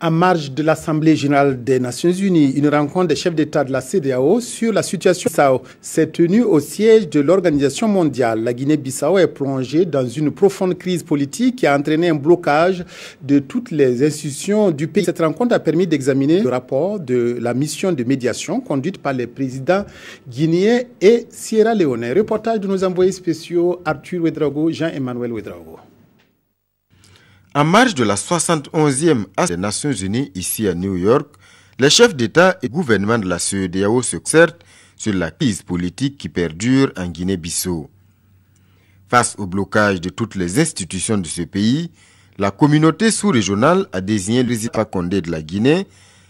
En marge de l'Assemblée générale des Nations Unies, une rencontre des chefs d'État de la CEDEAO sur la situation Bissau s'est tenue au siège de l'Organisation mondiale. La Guinée-Bissau est plongée dans une profonde crise politique qui a entraîné un blocage de toutes les institutions du pays. Cette rencontre a permis d'examiner le rapport de la mission de médiation conduite par les présidents guinéens et sierra-léonais. Reportage de nos envoyés spéciaux Arthur Ouedraogo, Jean-Emmanuel Ouedraogo. En marge de la 71e des Nations Unies ici à New York, les chefs d'État et gouvernement de la CEDEAO se concertent sur la crise politique qui perdure en Guinée-Bissau. Face au blocage de toutes les institutions de ce pays, la communauté sous-régionale a désigné le président Condé de la Guinée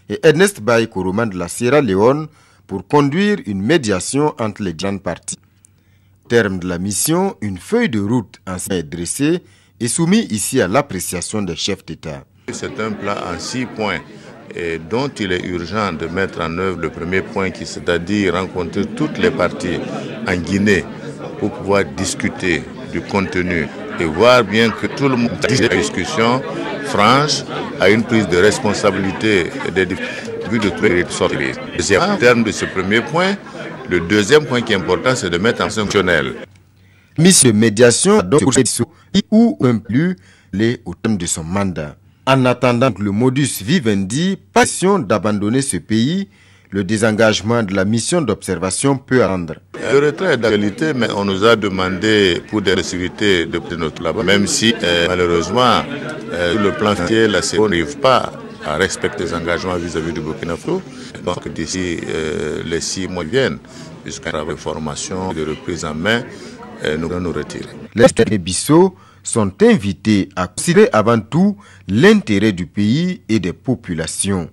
et Ernest Bai Koroma de la Sierra Leone pour conduire une médiation entre les différentes parties. Terme de la mission, une feuille de route est dressée et soumis ici à l'appréciation des chefs d'État. C'est un plan en 6 points et dont il est urgent de mettre en œuvre le premier point, c'est-à-dire rencontrer toutes les parties en Guinée pour pouvoir discuter du contenu et voir bien que tout le monde a une discussion franche, à une prise de responsabilité des difficultés de trouver les sorties. En termes de ce premier point, le deuxième point qui est important, c'est de mettre en fonctionnel. Mission de médiation ou un plus les au terme de son mandat. En attendant que le modus vivendi, pas question d'abandonner ce pays, le désengagement de la mission d'observation peut rendre. Le retrait est d'actualité, mais on nous a demandé pour des sécurités de notre là-bas, même si malheureusement, sur le plan financier, la CEDEAO n'arrive pas à respecter les engagements vis-à-vis du Burkina Faso. Donc d'ici les 6 mois viennent, jusqu'à un travail de formation et de reprise en main, nous allons nous retirer. Les Guinée-Bissau sont invités à considérer avant tout l'intérêt du pays et des populations.